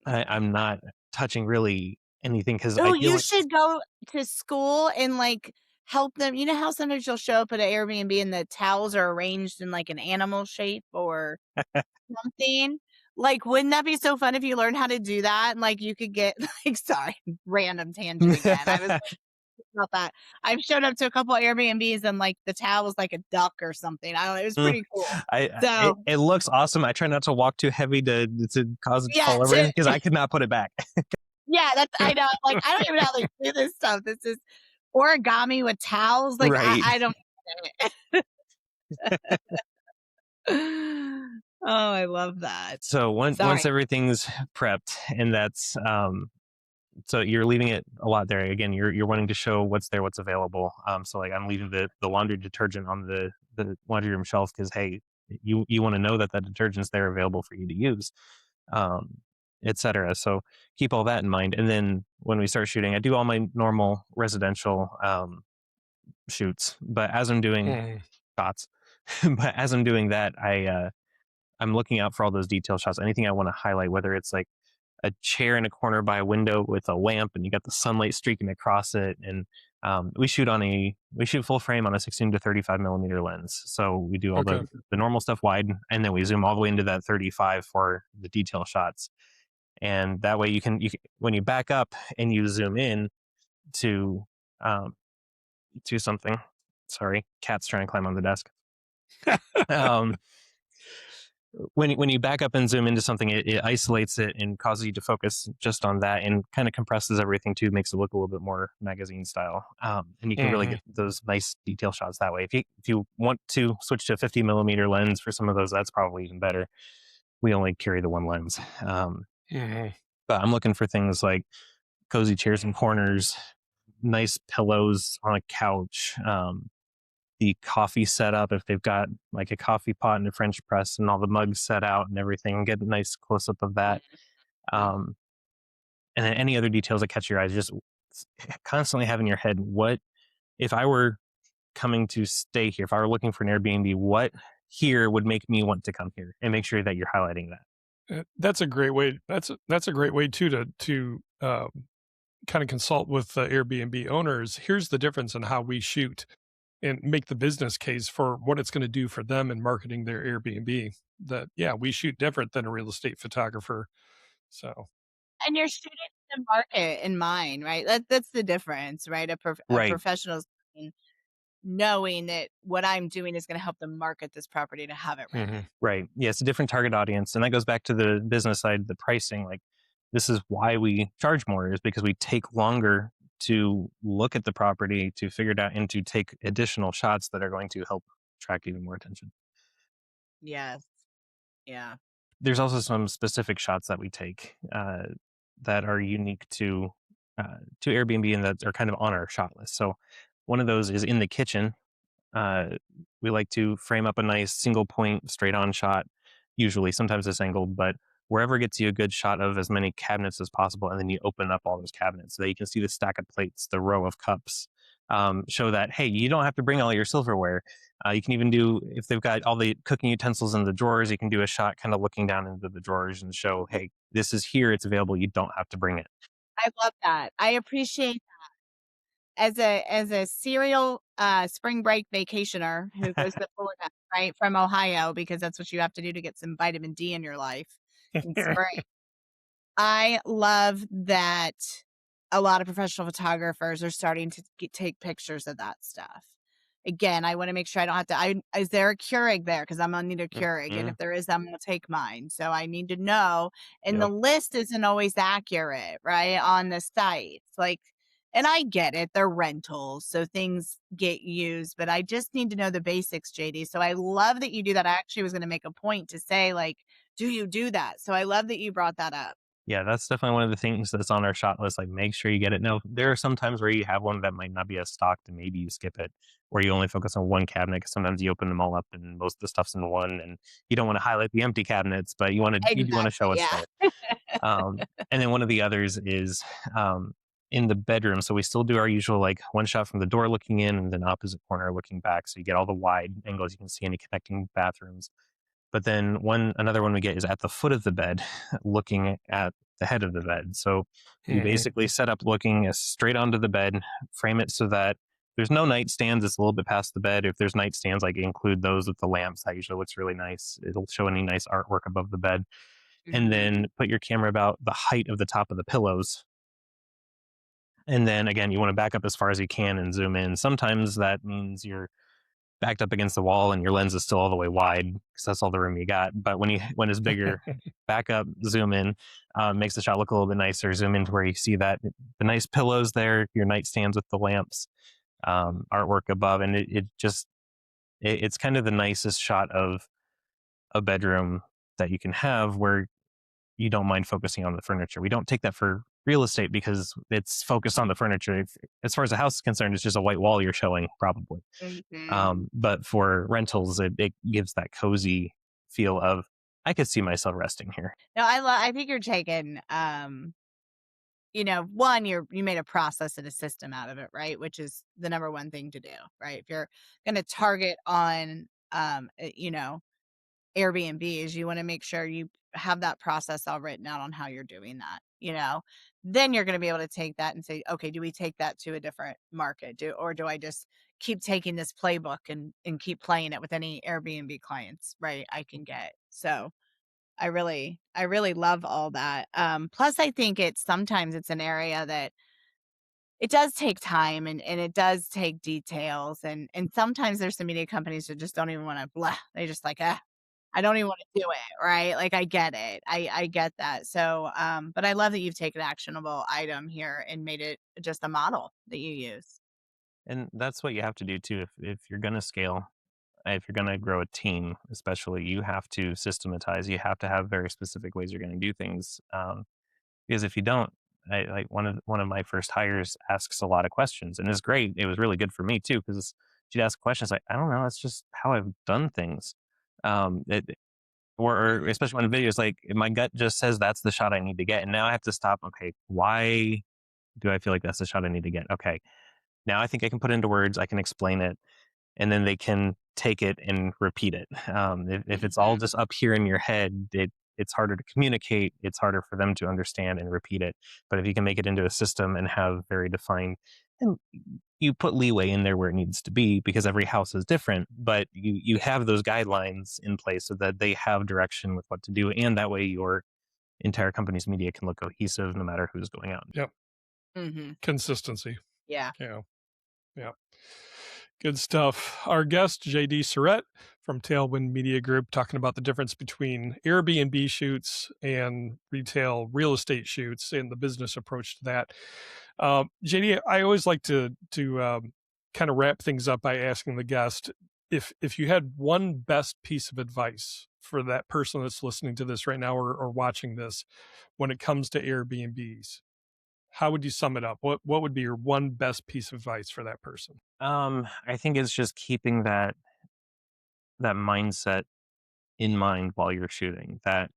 not touching really anything, because you should go to school and like help them. You know how sometimes you'll show up at an Airbnb and the towels are arranged in like an animal shape or something? Like, wouldn't that be so fun if you learned how to do that? And like you could get like, sorry, random tangent again. I was about that. I've showed up to a couple of Airbnbs and like the towel was like a duck or something. I don't know. It was pretty cool. It looks awesome. I try not to walk too heavy to cause it to fall over, because I could not put it back. Yeah, I know. Like, I don't even know how they do this stuff. This is origami with towels. Like, right. I don't get it. Oh, I love that. So once everything's prepped, and that's so you're leaving it a lot there. Again, you're wanting to show what's there, what's available. So like I'm leaving the laundry detergent on the laundry room shelf, because hey, you want to know that detergent's there available for you to use. Etc. So keep all that in mind. And then when we start shooting, I do all my normal residential shoots. But as I'm doing shots, but as I'm doing that, I'm looking out for all those detail shots. Anything I want to highlight, whether it's like a chair in a corner by a window with a lamp, and you got the sunlight streaking across it. And we shoot full frame on a 16 to 35 millimeter lens. So we do all the normal stuff wide, and then we zoom all the way into that 35 for the detail shots. And that way you can when you back up and you zoom in to something. Sorry, cat's trying to climb on the desk. When you back up and zoom into something, it isolates it and causes you to focus just on that, and kind of compresses everything too, makes it look a little bit more magazine style. And you can really get those nice detail shots that way. If you want to switch to a 50 millimeter lens for some of those, that's probably even better. We only carry the one lens. But I'm looking for things like cozy chairs in corners, nice pillows on a couch, the coffee setup, if they've got like a coffee pot and a French press and all the mugs set out and everything, and get a nice close up of that. And then any other details that catch your eyes, just constantly have in your head, what if I were coming to stay here, if I were looking for an Airbnb, what here would make me want to come here, and make sure that you're highlighting that. That's a great way. That's a great way too to kind of consult with Airbnb owners. Here's the difference in how we shoot, and make the business case for what it's going to do for them in marketing their Airbnb. That we shoot different than a real estate photographer. So, and you're shooting the market in mind, right? That's the difference, right? A professional's knowing that what I'm doing is going to help them market this property to have it right. Right. Yeah, it's a different target audience. And that goes back to the business side, the pricing. Like, this is why we charge more, is because we take longer to look at the property, to figure it out, and to take additional shots that are going to help attract even more attention. Yes. Yeah. there's also some specific shots that we take that are unique to Airbnb and that are kind of on our shot list. So one of those is in the kitchen. We like to frame up a nice single point straight on shot, usually, sometimes it's angled, but wherever gets you a good shot of as many cabinets as possible. And then you open up all those cabinets so that you can see the stack of plates, the row of cups, show that, hey, you don't have to bring all your silverware. You can even do, if they've got all the cooking utensils in the drawers, you can do a shot kind of looking down into the drawers and show, hey, this is here, it's available, you don't have to bring it. I love that. I appreciate that. As a serial spring break vacationer who goes to Florida, right, from Ohio, because that's what you have to do to get some vitamin D in your life in spring. I love that a lot of professional photographers are starting to take pictures of that stuff. Again, I want to make sure I don't have to. Is there a Keurig there? Because I'm gonna need a Keurig, and if there is, I'm gonna take mine. So I need to know. And the list isn't always accurate, right, on the sites. Like, and I get it; they're rentals, so things get used. But I just need to know the basics, JD. So I love that you do that. I actually was gonna make a point to say, like, do you do that? So I love that you brought that up. Yeah, that's definitely one of the things that's on our shot list. Like, make sure you get it. Now, there are some times where you have one that might not be as stocked and maybe you skip it, or you only focus on one cabinet because sometimes you open them all up and most of the stuff's in one, and you don't want to highlight the empty cabinets, but you do want to show us that. And then one of the others is in the bedroom. So we still do our usual, like, one shot from the door looking in and then opposite corner looking back. So you get all the wide angles. You can see any connecting bathrooms. But then another one we get is at the foot of the bed, looking at the head of the bed. So you basically set up looking straight onto the bed, frame it so that there's no nightstands. It's a little bit past the bed. If there's nightstands, like, include those with the lamps. That usually looks really nice. It'll show any nice artwork above the bed. And then put your camera about the height of the top of the pillows. And then again, you want to back up as far as you can and zoom in. Sometimes that means you're backed up against the wall and your lens is still all the way wide because that's all the room you got. But when it's bigger, back up, zoom in, makes the shot look a little bit nicer. Zoom in to where you see that the nice pillows there, your nightstands with the lamps, artwork above, and it's kind of the nicest shot of a bedroom that you can have where you don't mind focusing on the furniture. We don't take that for real estate because it's focused on the furniture. As far as the house is concerned, it's just a white wall you're showing, probably. But for rentals, it gives that cozy feel of, I could see myself resting here. No, I think you're taking, one, you made a process and a system out of it, right? Which is the number one thing to do, right? If you're going to target on, Airbnbs, you want to make sure you have that process all written out on how you're doing that, then you're going to be able to take that and say, okay, do we take that to a different market? Or do I just keep taking this playbook and keep playing it with any Airbnb clients, right, I can get? So I really love all that. Plus I think sometimes it's an area that it does take time and it does take details. And sometimes there's some media companies that just don't even want to, they just like, I don't even want to do it, right? Like, I get it. I get that. So, but I love that you've taken an actionable item here and made it just a model that you use. And that's what you have to do too. If you're going to scale, if you're going to grow a team, especially, you have to systematize. You have to have very specific ways you're going to do things. Because if you don't, one of my first hires asks a lot of questions, and it's great. It was really good for me too, because she'd ask questions like, I don't know, it's just how I've done things. Or especially when videos, like, my gut just says that's the shot I need to get, and now I have to stop. Okay, why do I feel like that's the shot I need to get? Okay, now I think I can put it into words, I can explain it, and then they can take it and repeat it. If it's all just up here in your head, it's harder to communicate. It's harder for them to understand and repeat it. But if you can make it into a system and have very defined, and you put leeway in there where it needs to be, because every house is different, but you have those guidelines in place so that they have direction with what to do. And that way your entire company's media can look cohesive no matter who's going out. Yep. Consistency. Yeah. Good stuff. Our guest, JD Surrett from Tailwind Media Group, talking about the difference between Airbnb shoots and retail real estate shoots and the business approach to that. JD, I always like to kind of wrap things up by asking the guest, if you had one best piece of advice for that person that's listening to this right now or watching this when it comes to Airbnbs, how would you sum it up? What would be your one best piece of advice for that person? I think it's just keeping that mindset in mind while you're shooting, that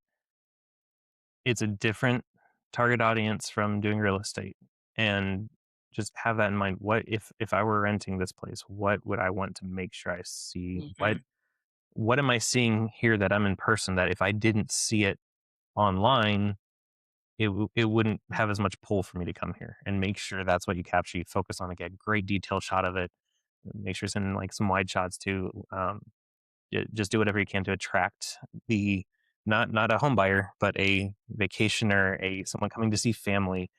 it's a different target audience from doing real estate, and just have that in mind. What if I were renting this place, what would I want to make sure I see? What am I seeing here that I'm in person, that if I didn't see it online, it wouldn't have as much pull for me to come here? And make sure that's what you capture. You focus on, again, great detailed shot of it. Make sure it's in like some wide shots too. Just do whatever you can to attract the not a home buyer, but a vacationer, someone coming to see family,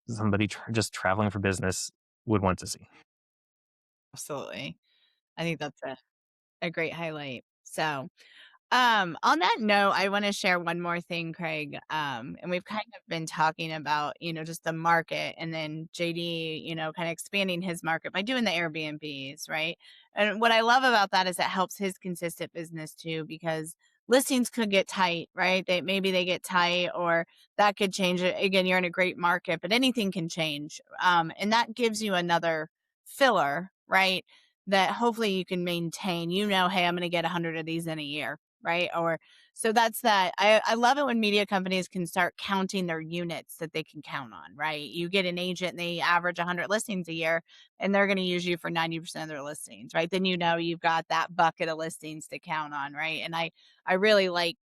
somebody just traveling for business would want to see. Absolutely. I think that's a great highlight. So, on that note, I want to share one more thing, Craig. And we've kind of been talking about, just the market, and then JD, kind of expanding his market by doing the Airbnbs, right? And what I love about that is it helps his consistent business too, because listings could get tight, right? Maybe they get tight, or that could change it. Again, you're in a great market, but anything can change. And that gives you another filler, right? That hopefully you can maintain, hey, I'm going to get 100 of these in a year, right? So that's that. I love it when media companies can start counting their units that they can count on, right? You get an agent and they average 100 listings a year, and they're going to use you for 90% of their listings, right? Then you've got that bucket of listings to count on, right? And I really like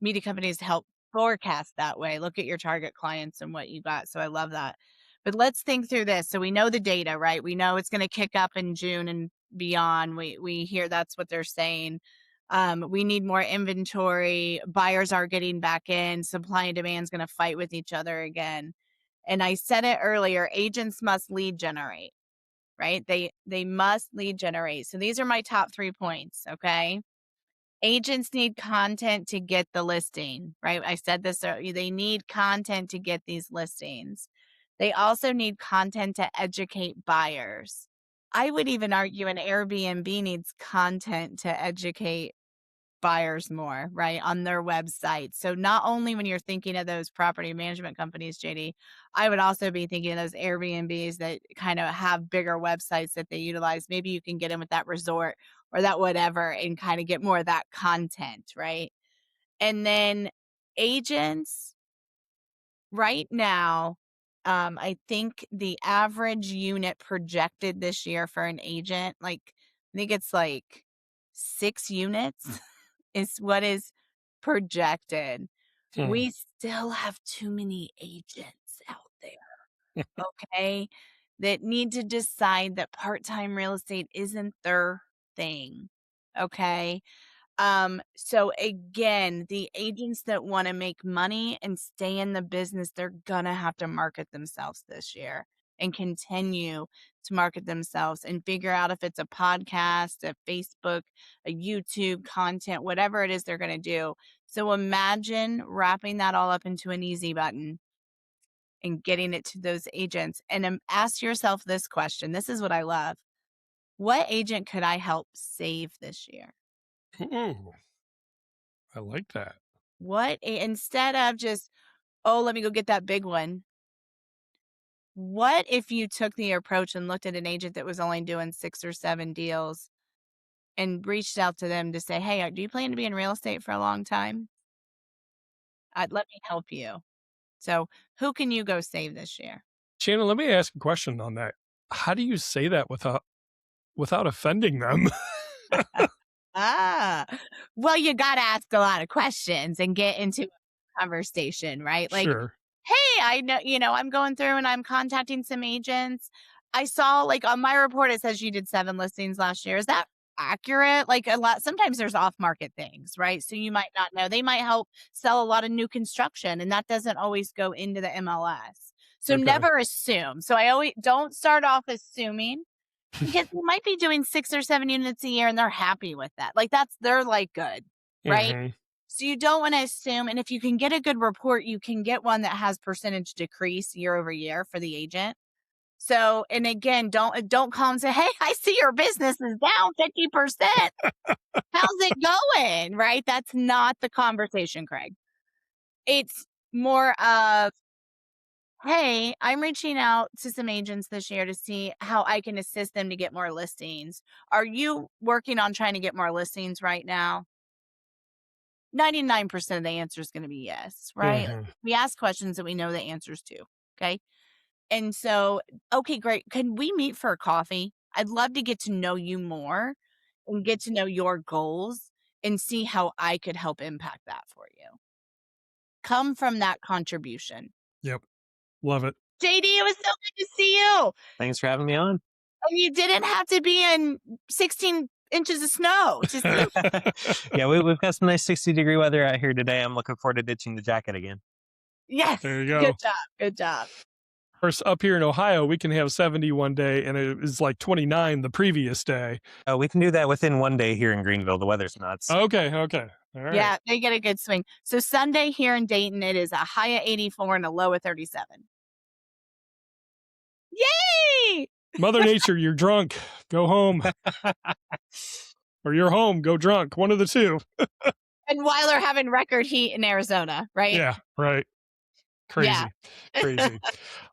media companies to help forecast that way. Look at your target clients and what you got. So I love that. But let's think through this. So we know the data, right? We know it's going to kick up in June and beyond. We hear that's what they're saying. We need more inventory. Buyers are getting back in. Supply and demand is going to fight with each other again. And I said it earlier, agents must lead generate, right? They must lead generate. So these are my top 3 points, okay? Agents need content to get the listing, right? I said this earlier. They need content to get these listings. They also need content to educate buyers. I would even argue an Airbnb needs content to educate buyers more, right, on their website. So not only when you're thinking of those property management companies, JD, I would also be thinking of those Airbnbs that kind of have bigger websites that they utilize. Maybe you can get in with that resort or that whatever and kind of get more of that content, right? And then agents right now, I think the average unit projected this year for an agent, I think it's 6 units is what is projected. We still have too many agents out there, okay, that need to decide that part-time real estate isn't their thing, okay? So again, the agents that want to make money and stay in the business, they're gonna have to market themselves this year and continue to market themselves and figure out if it's a podcast, a Facebook, a YouTube content, whatever it is they're going to do. So imagine wrapping that all up into an easy button and getting it to those agents. And ask yourself this question. This is what I love. What agent could I help save this year? Ooh, I like that. Instead of just, let me go get that big one. What if you took the approach and looked at an agent that was only doing 6 or 7 deals and reached out to them to say, hey, do you plan to be in real estate for a long time? Let me help you. So who can you go save this year? Shannon, let me ask a question on that. How do you say that without offending them? Well, you got to ask a lot of questions and get into a conversation, right? Sure. Hey, I know, I'm going through and I'm contacting some agents. I saw on my report, it says you did 7 listings last year. Is that accurate? Sometimes there's off market things, right? So you might not know. They might help sell a lot of new construction, and that doesn't always go into the MLS. So never assume. So I always don't start off assuming, because they might be doing 6 or 7 units a year and they're happy with that. They're good, right? Mm-hmm. So you don't want to assume. And if you can get a good report, you can get one that has percentage decrease year over year for the agent. So, and again, don't call and say, hey, I see your business is down 50%. How's it going? Right? That's not the conversation, Craig. It's more of, hey, I'm reaching out to some agents this year to see how I can assist them to get more listings. Are you working on trying to get more listings right now? 99% of the answer is going to be yes, right? Mhm. We ask questions that we know the answers to. Okay. And so, okay, great. Can we meet for a coffee? I'd love to get to know you more and get to know your goals and see how I could help impact that for you. Come from that contribution. Yep. Love it. JD, it was so good to see you. Thanks for having me on. And you didn't have to be in 16 inches of snow to see. Yeah, we've got some nice 60-degree weather out here today. I'm looking forward to ditching the jacket again. Yes. There you go. Good job. Good job. Of course, up here in Ohio, we can have 70 one day, and it was like 29 the previous day. We can do that within one day here in Greenville. The weather's nuts. Okay. All right. Yeah, they get a good swing. So Sunday here in Dayton, it is a high of 84 and a low of 37. Yay! Mother Nature, you're drunk. Go home. Or you're home. Go drunk. One of the two. And while they're having record heat in Arizona, right? Yeah. Right. Crazy. Yeah. Crazy.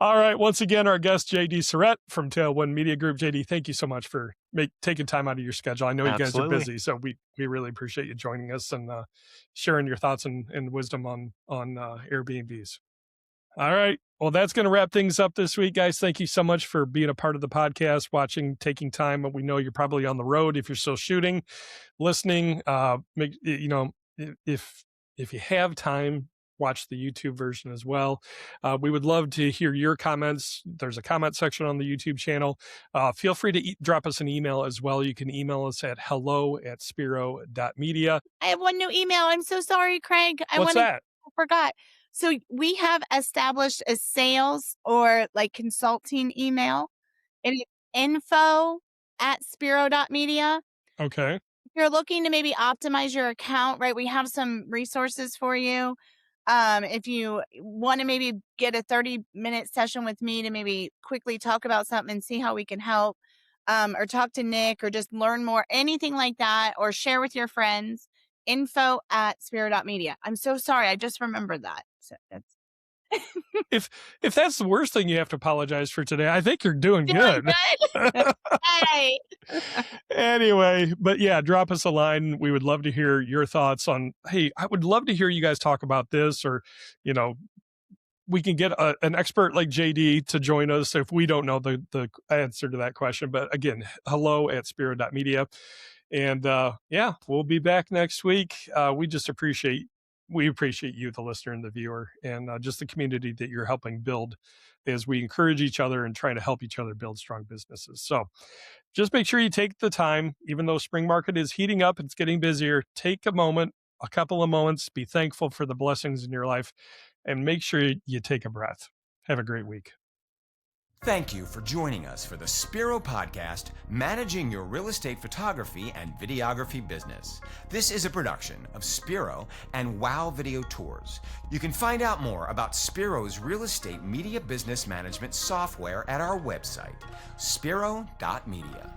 All right. Once again, our guest, JD Surrett from Tailwind Media Group. JD, thank you so much for taking time out of your schedule. I know you guys are Absolutely. busy, so we really appreciate you joining us and sharing your thoughts and wisdom on Airbnbs. All right. Well, that's going to wrap things up this week, guys. Thank you so much for being a part of the podcast, watching, taking time. We know you're probably on the road if you're still shooting, listening. If you have time, watch the YouTube version as well. We would love to hear your comments. There's a comment section on the YouTube channel. Feel free to drop us an email as well. You can email us at hello@spiro.media. I have one new email. I'm so sorry, Craig. What's that? I forgot. So we have established a sales or like consulting email. It is info@spiro.media. Okay. If you're looking to maybe optimize your account, right, we have some resources for you. If you want to maybe get a 30-minute session with me to maybe quickly talk about something and see how we can help, or talk to Nick or just learn more, anything like that, or share with your friends, info@spiro.media. I'm so sorry. I just remembered that. So that's If that's the worst thing you have to apologize for today, I think you're doing good. Hey. Anyway, but yeah, drop us a line. We would love to hear your thoughts on, hey, I would love to hear you guys talk about this, or, we can get an expert like JD to join us if we don't know the answer to that question. But again, hello@spiro.media. And we'll be back next week. We appreciate you, the listener and the viewer, and just the community that you're helping build as we encourage each other and try to help each other build strong businesses. So just make sure you take the time, even though spring market is heating up, it's getting busier, take a couple of moments, be thankful for the blessings in your life, and make sure you take a breath. Have a great week. Thank you for joining us for the Spiro Podcast, Managing Your Real Estate Photography and Videography Business. This is a production of Spiro and Wow Video Tours. You can find out more about Spiro's real estate media business management software at our website, spiro.media.